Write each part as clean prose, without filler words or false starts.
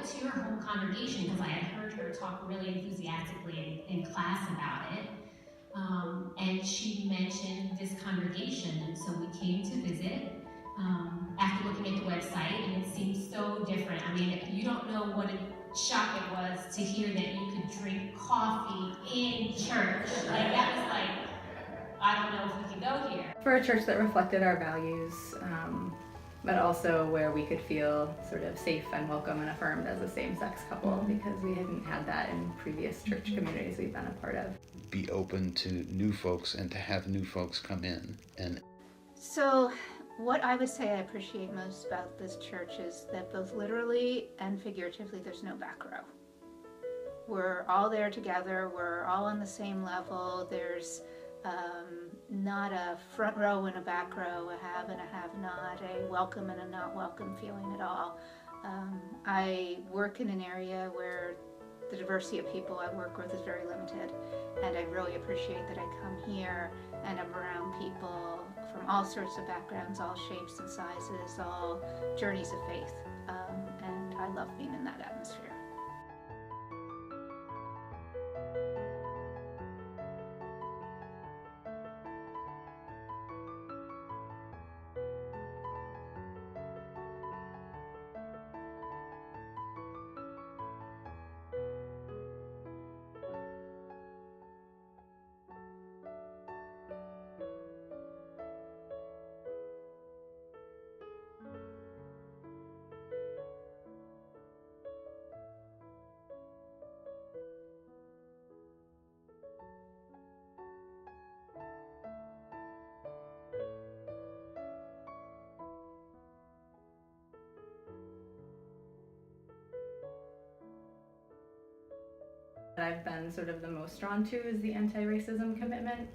to your whole congregation because I had heard her talk really enthusiastically in class about it. And she mentioned this congregation, and so we came to visit after looking at the website, and it seems so different. I mean, you don't know what a shock it was to hear that you could drink coffee in church. Like, that was like, I don't know if we could go here. For a church that reflected our values, but also where we could feel sort of safe and welcome and affirmed as a same-sex couple, because we hadn't had that in previous church communities we've been a part of. Be open to new folks and to have new folks come in. And so what I would say I appreciate most about this church is that both literally and figuratively there's no back row. We're all there together, we're all on the same level. There's not a front row and a back row, a have and a have not, a welcome and a not welcome feeling at all. I work in an area where the diversity of people I work with is very limited, and I really appreciate that I come here and I'm around people from all sorts of backgrounds, all shapes and sizes, all journeys of faith, and I love being in that atmosphere. That I've been sort of the most drawn to is the anti-racism commitment.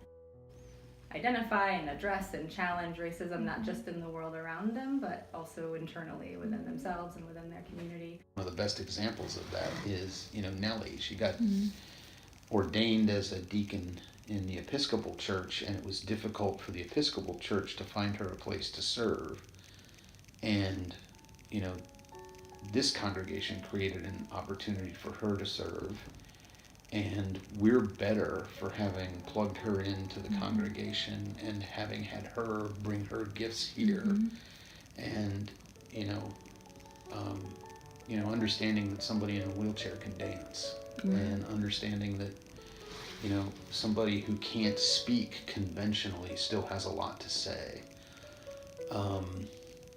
Identify and address and challenge racism, not just in the world around them, but also internally within themselves and within their community. one of the best examples of that is, Nellie. She got ordained as a deacon in the Episcopal Church, and it was difficult for the Episcopal Church to find her a place to serve. And, this congregation created an opportunity for her to serve. And we're better for having plugged her into the congregation and having had her bring her gifts here. And, understanding that somebody in a wheelchair can dance, and understanding that, somebody who can't speak conventionally still has a lot to say.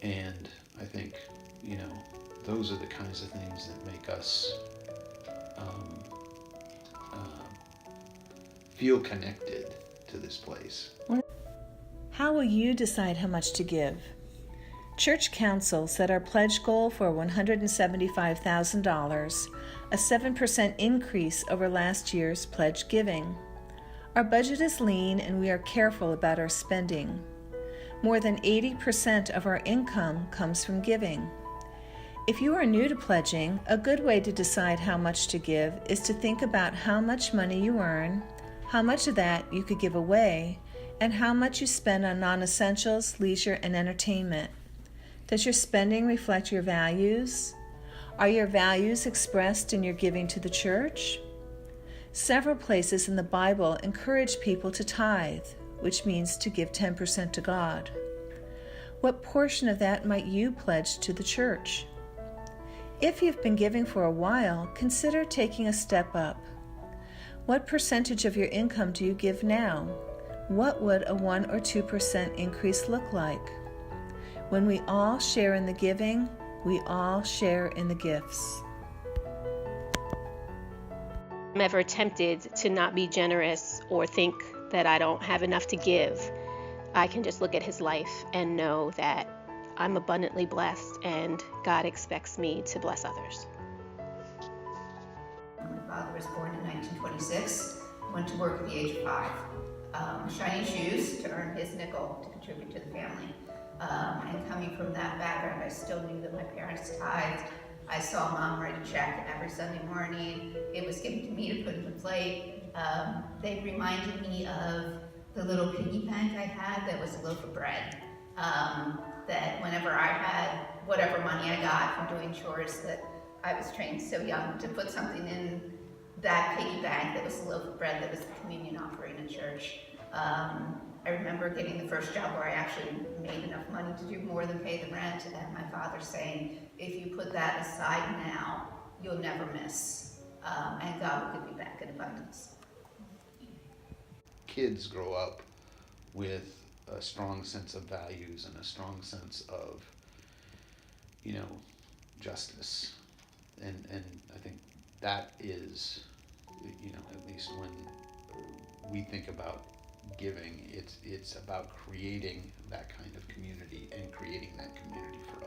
And I think, those are the kinds of things that make us feel connected to this place. How will you decide how much to give? Church Council set our pledge goal for $175,000, a 7% increase over last year's pledge giving. Our budget is lean and we are careful about our spending. More than 80% of our income comes from giving. If you are new to pledging, a good way to decide how much to give is to think about how much money you earn, how much of that you could give away, and how much you spend on non-essentials, leisure, and entertainment. Does your spending reflect your values? Are your values expressed in your giving to the church? Several places in the Bible encourage people to tithe, which means to give 10% to God. What portion of that might you pledge to the church? If you've been giving for a while, consider taking a step up. What percentage of your income do you give now? What would a 1 or 2% increase look like? When we all share in the giving, we all share in the gifts. I'm ever tempted to not be generous or think that I don't have enough to give, I can just look at his life and know that I'm abundantly blessed and God expects me to bless others. My father was born in 1926, went to work at the age of 5. Shiny shoes to earn his nickel to contribute to the family. And coming from that background, I still knew that my parents tithed. I saw Mom write a check every Sunday morning. It was given to me to put in the plate. They reminded me of the little piggy bank I had that was a loaf of bread. That whenever I had whatever money I got from doing chores, that I was trained so young to put something in that piggy bank that was a loaf of bread that was the communion offering in church. I remember getting the first job where I actually made enough money to do more than pay the rent, and my father saying, if you put that aside now, you'll never miss, and God will give you back in abundance. Kids grow up with a strong sense of values and a strong sense of, you know, justice. And I think that is, you know, at least when we think about giving, it's about creating that kind of community and creating that community for